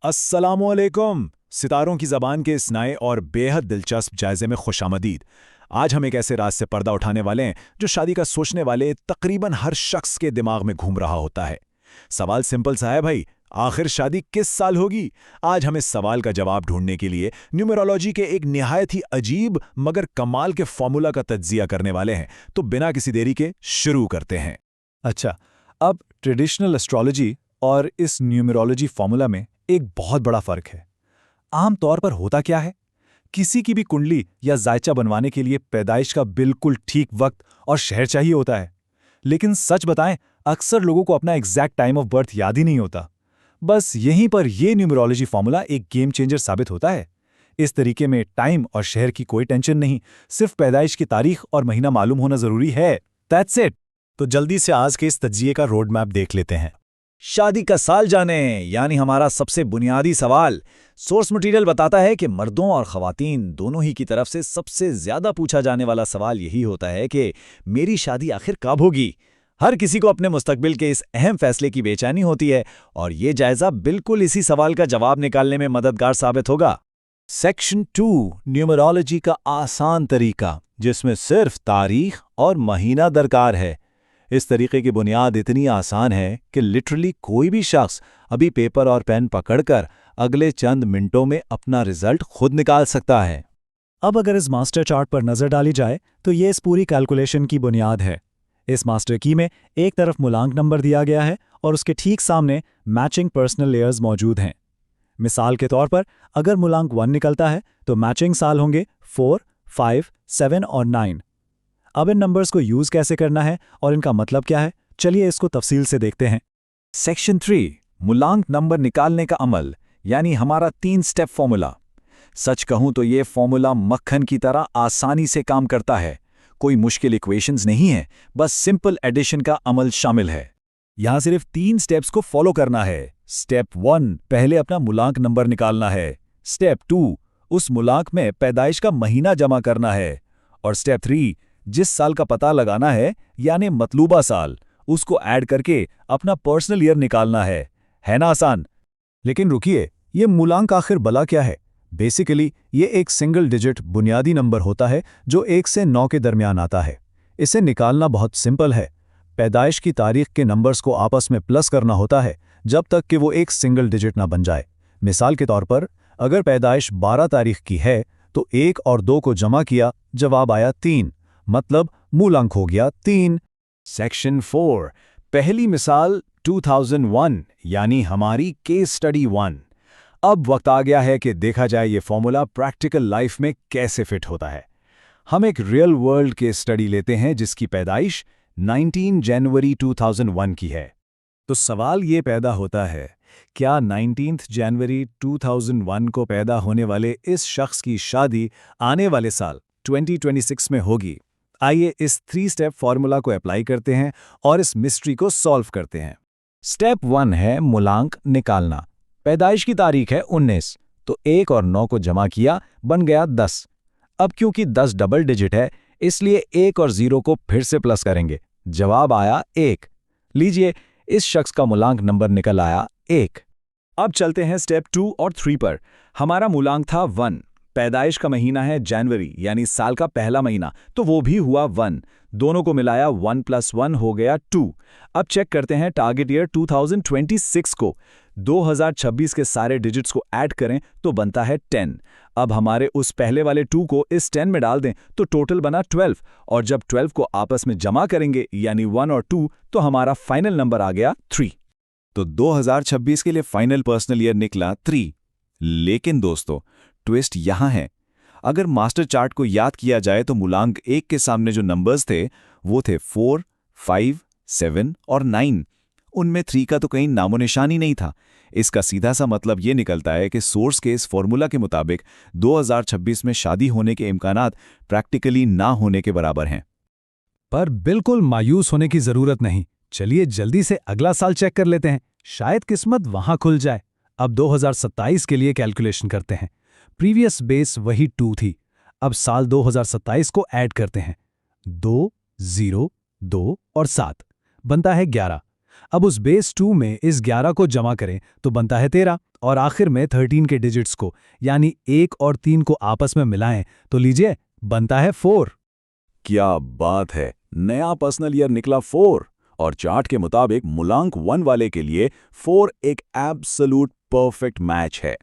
अस्सलामुअलैकुम। सितारों की ज़बान के इस नए और बेहद दिलचस्प जायज़े में खुशामदीद। आज हम एक ऐसे राज से पर्दा उठाने वाले हैं जो शादी का सोचने वाले तकरीबन हर शख्स के दिमाग में घूम रहा होता है। सवाल सिंपल सा है भाई, आखिर शादी किस साल होगी? आज हम इस सवाल का जवाब ढूंढने के लिए न्यूमरोलॉजी के एक निहायत ही अजीब मगर कमाल के फॉर्मूला का तज्जिया करने वाले हैं। तो बिना किसी देरी के शुरू करते हैं। अच्छा, अब ट्रेडिशनल एस्ट्रोलॉजी और इस न्यूमरोलॉजी फॉर्मूला में एक बहुत बड़ा फर्क है। आम तौर पर होता क्या है, किसी की भी कुंडली या जायचा बनवाने के लिए पैदाइश का बिल्कुल ठीक वक्त और शहर चाहिए होता है। लेकिन सच बताएं, अक्सर लोगों को अपना एग्जैक्ट टाइम ऑफ बर्थ याद ही नहीं होता। बस यहीं पर यह न्यूमरोलॉजी फॉर्मूला एक गेम चेंजर साबित होता है। इस तरीके में टाइम और शहर की कोई टेंशन नहीं, सिर्फ पैदाइश की तारीख और महीना मालूम होना जरूरी है। That's it. तो जल्दी से आज के इस तज्जिए का रोड मैप देख लेते हैं। शादी का साल जाने यानी हमारा सबसे बुनियादी सवाल। सोर्स मटेरियल बताता है कि मर्दों और ख़वातीन दोनों ही की तरफ से सबसे ज़्यादा पूछा जाने वाला सवाल यही होता है कि मेरी शादी आखिर कब होगी। हर किसी को अपने मुस्तकबिल के इस अहम फैसले की बेचैनी होती है और ये जायज़ा बिल्कुल इसी सवाल का जवाब निकालने में मददगार साबित होगा। सेक्शन 2, न्यूमरोलॉजी का आसान तरीका, जिसमें सिर्फ तारीख और महीना दरकार है। इस तरीके की बुनियाद इतनी आसान है कि लिटरली कोई भी शख्स अभी पेपर और पेन पकड़कर अगले चंद मिनटों में अपना रिजल्ट खुद निकाल सकता है। अब अगर इस मास्टर चार्ट पर नजर डाली जाए तो ये इस पूरी कैलकुलेशन की बुनियाद है। इस मास्टर की में एक तरफ मूलांक नंबर दिया गया है और उसके ठीक सामने मैचिंग पर्सनल लेयर्स मौजूद हैं। मिसाल के तौर पर अगर मूलांक 1 निकलता है तो मैचिंग साल होंगे 4, 5, 7 और 9। अब इन नंबर्स को यूज कैसे करना है और इनका मतलब क्या है, चलिए इसको तफसील से देखते हैं। सेक्शन 3, मूलांक नंबर निकालने का अमल, यानी हमारा 3 स्टेप फॉर्मूला। सच कहूं तो ये फॉर्मूला मक्खन की तरह आसानी से काम करता है। कोई मुश्किल इक्वेशंस नहीं है, बस सिंपल एडिशन का अमल शामिल है। यहां सिर्फ 3 स्टेप्स को फॉलो करना है। स्टेप 1, पहले अपना मूलांक नंबर निकालना है। स्टेप 2, उस मूलांक में पैदाइश का महीना जमा करना है। और स्टेप 3, जिस साल का पता लगाना है यानी मतलूबा साल, उसको ऐड करके अपना पर्सनल ईयर निकालना है ना आसान? लेकिन रुकिए, ये मूलांक आखिर भला क्या है? बेसिकली ये एक सिंगल डिजिट बुनियादी नंबर होता है जो 1 से 9 के दरमियान आता है। इसे निकालना बहुत सिंपल है। पैदाइश की तारीख के नंबर्स को आपस में प्लस करना होता है जब तक कि वो एक सिंगल डिजिट ना बन जाए। मिसाल के तौर पर अगर पैदाइश 12 तारीख की है तो 1 और 2 को जमा किया, जवाब आया 3, मतलब मूलांक हो गया 3। सेक्शन 4, पहली मिसाल 2001, यानी हमारी केस स्टडी 1। अब वक्त आ गया है कि देखा जाए ये फॉर्मूला प्रैक्टिकल लाइफ में कैसे फिट होता है। हम एक रियल वर्ल्ड केस स्टडी लेते हैं जिसकी पैदाइश 19 जनवरी 2001 की है। तो सवाल ये पैदा होता है, क्या 19 जनवरी 2001 को पैदा होने वाले इस शख्स की शादी आने वाले साल 2026 में होगी? आइए इस 3 स्टेप फॉर्मूला को अप्लाई करते हैं और इस मिस्ट्री को सॉल्व करते हैं। स्टेप 1 है मूलांक निकालना। पैदाइश की तारीख है 19, तो 1 और 9 को जमा किया, बन गया 10। अब क्योंकि 10 डबल डिजिट है, इसलिए 1 और 0 को फिर से प्लस करेंगे, जवाब आया 1। लीजिए, इस शख्स का मूलांक नंबर निकल आया 1। अब चलते हैं स्टेप 2 और 3 पर। हमारा मूलांक था 1, पैदाइश का महीना है जनवरी यानी साल का पहला महीना, तो वो भी हुआ 1। दोनों को मिलाया 1 + 1 हो गया 2। अब चेक करते हैं टारगेट ईयर 2026 को। 2026 के सारे डिजिट्स को ऐड करें तो बनता है 10। अब हमारे उस पहले वाले 2 को इस 10 में डाल दें तो टोटल बना 12, और जब 12 को आपस में जमा करेंगे यानी 1 और 2, तो हमारा फाइनल नंबर आ गया 3। तो 2026 के लिए फाइनल पर्सनल ईयर निकला 3। लेकिन दोस्तों, ट्विस्ट यहां है। अगर मास्टर चार्ट को याद किया जाए तो मूलांक 1 के सामने जो नंबर्स थे वो थे 4, 5, 7 और 9। उनमें 3 का तो कहीं नामो निशान ही नहीं था। इसका सीधा सा मतलब ये निकलता है कि सोर्स के इस फॉर्मूला के मुताबिक 2026 में शादी होने के इम्कानात प्रैक्टिकली ना होने के बराबर हैं। पर बिल्कुल मायूस होने की जरूरत नहीं। चलिए जल्दी से अगला साल चेक कर लेते हैं, शायद किस्मत वहां खुल जाए। अब 2027 के लिए कैलकुलेशन करते हैं। प्रीवियस बेस वही 2 थी। अब साल 2027 को ऐड करते हैं। 2, 0, 2 और 7 बनता है 11। अब उस बेस 2 में इस 11 को जमा करें तो बनता है 13 और आखिर में 13 के डिजिट्स को यानी 1 और 3 को आपस में मिलाएं तो लीजिए बनता है 4। क्या बात है, नया पर्सनल ईयर निकला 4 और चार्ट के मुताबिक मूलांक 1 वाले के लिए 4 एक एब्सोल्यूट परफेक्ट मैच है।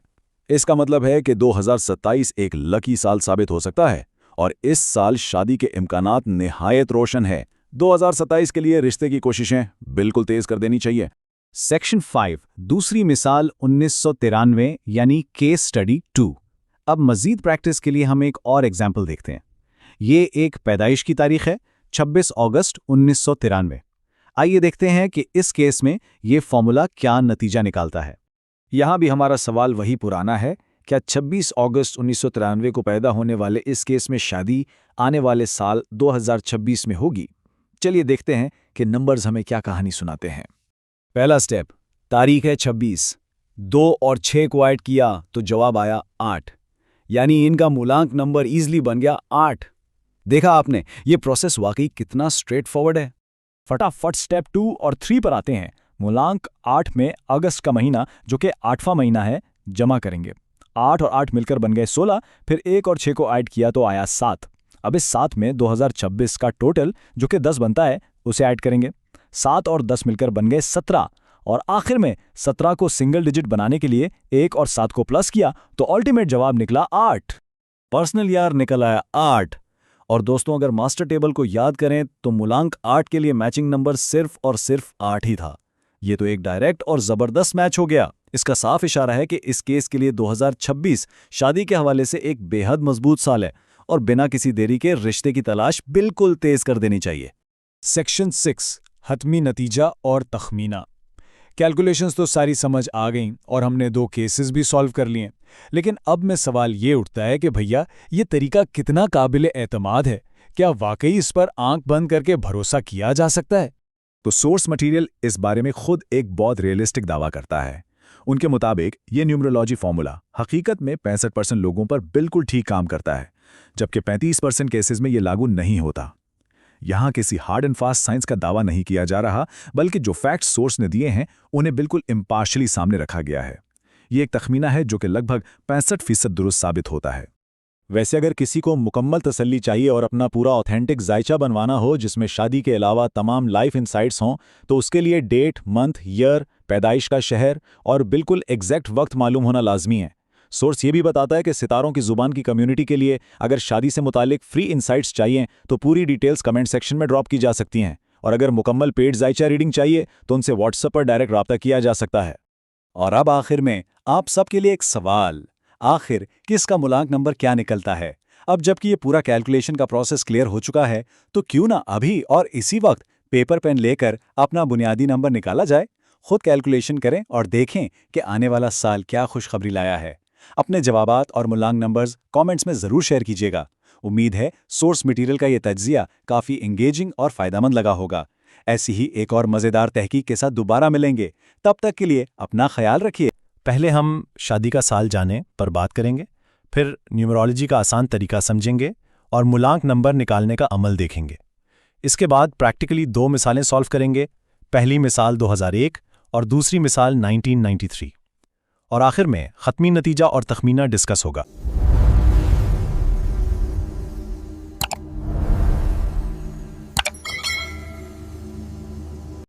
इसका मतलब है कि 2027 एक लकी साल साबित हो सकता है और इस साल शादी के इम्कानात निहायत रोशन है। 2027 के लिए रिश्ते की कोशिशें बिल्कुल तेज कर देनी चाहिए। सेक्शन 5 दूसरी मिसाल 1993 यानी केस स्टडी 2। अब मजीद प्रैक्टिस के लिए हम एक और एग्जाम्पल देखते हैं। ये एक पैदाइश की तारीख है 26 अगस्त 1993। आइए देखते हैं कि इस केस में ये फॉर्मूला क्या नतीजा निकालता है। यहाँ भी हमारा सवाल वही पुराना है, क्या 26 अगस्त 1993 को पैदा होने वाले इस केस में शादी आने वाले साल 2026 में होगी? चलिए देखते हैं कि नंबर्स हमें क्या कहानी सुनाते हैं। पहला स्टेप, तारीख है 26, 2 और 6 को ऐड किया तो जवाब आया 8, यानी इनका मूलांक नंबर इजीली बन गया 8। देखा आपने, ये प्रोसेस वाकई कितना स्ट्रेट फॉरवर्ड है। फटाफट स्टेप 2 और 3 पर आते हैं। मूलांक 8 में अगस्त का महीना जो कि 8वां महीना है जमा करेंगे। 8 और 8 मिलकर बन गए 16, फिर 1 और 6 को ऐड किया तो आया 7। अब इस 7 में 2026 का टोटल जो कि 10 बनता है उसे ऐड करेंगे। 7 और 10 मिलकर बन गए 17 और आखिर में 17 को सिंगल डिजिट बनाने के लिए 1 और 7 को प्लस किया तो अल्टीमेट जवाब निकला 8। पर्सनल ईयर निकल आया 8। और दोस्तों, अगर मास्टर टेबल को याद करें तो मूलांक 8 के लिए मैचिंग नंबर सिर्फ और सिर्फ 8 ही था। ये तो एक डायरेक्ट और ज़बरदस्त मैच हो गया। इसका साफ इशारा है कि इस केस के लिए 2026 शादी के हवाले से एक बेहद मजबूत साल है और बिना किसी देरी के रिश्ते की तलाश बिल्कुल तेज कर देनी चाहिए। सेक्शन 6 हतमी नतीजा और तखमीना। कैलकुलेशंस तो सारी समझ आ गई और हमने 2 केसेस भी सॉल्व कर लिए, लेकिन अब में सवाल ये उठता है कि भैया ये तरीका कितना काबिल एतमाद है? क्या वाकई इस पर आंख बंद करके भरोसा किया जा सकता है? तो सोर्स मटेरियल इस बारे में खुद एक बहुत रियलिस्टिक दावा करता है। उनके मुताबिक ये न्यूमरोलॉजी फॉर्मूला हकीकत में 65% लोगों पर बिल्कुल ठीक काम करता है, जबकि 35% केसेस में ये लागू नहीं होता। यहाँ किसी हार्ड एंड फास्ट साइंस का दावा नहीं किया जा रहा, बल्कि जो फैक्ट्स सोर्स ने दिए हैं उन्हें बिल्कुल इम्पार्शियली सामने रखा गया है। ये एक तखमीना है जो कि लगभग 65% दुरुस्त साबित होता है। वैसे अगर किसी को मुकम्मल तसल्ली चाहिए और अपना पूरा ऑथेंटिक जायचा बनवाना हो जिसमें शादी के अलावा तमाम लाइफ इनसाइट्स हों, तो उसके लिए डेट, मंथ, ईयर, पैदाइश का शहर और बिल्कुल एग्जैक्ट वक्त मालूम होना लाजमी है। सोर्स ये भी बताता है कि सितारों की जुबान की कम्युनिटी के लिए अगर शादी से मुतालिक फ्री इनसाइट्स चाहिए तो पूरी डिटेल्स कमेंट सेक्शन में ड्रॉप की जा सकती हैं, और अगर मुकम्मल पेड जायचा रीडिंग चाहिए तो उनसे व्हाट्सएप पर डायरेक्ट रब्ता किया जा सकता है। और अब आखिर में आप सबके लिए एक सवाल, आखिर किसका मूलांक नंबर क्या निकलता है? अब जबकि ये पूरा कैलकुलेशन का प्रोसेस क्लियर हो चुका है तो क्यों ना अभी और इसी वक्त पेपर पेन लेकर अपना बुनियादी नंबर निकाला जाए। खुद कैलकुलेशन करें और देखें कि आने वाला साल क्या खुशखबरी लाया है। अपने जवाबात और मूलांक नंबर्स कमेंट्स में ज़रूर शेयर कीजिएगा। उम्मीद है सोर्स मटेरियल का ये तज्जिया काफ़ी एंगेजिंग और फ़ायदेमंद लगा होगा। ऐसी ही एक और मज़ेदार तहकीक के साथ दोबारा मिलेंगे। तब तक के लिए अपना ख्याल रखिए। पहले हम शादी का साल जाने पर बात करेंगे, फिर न्यूमरोलॉजी का आसान तरीका समझेंगे और मूलांक नंबर निकालने का अमल देखेंगे। इसके बाद प्रैक्टिकली 2 मिसालें सॉल्व करेंगे। पहली मिसाल 2001 और दूसरी मिसाल 1993, और आखिर में ख़त्मी नतीजा और तखमीना डिस्कस होगा।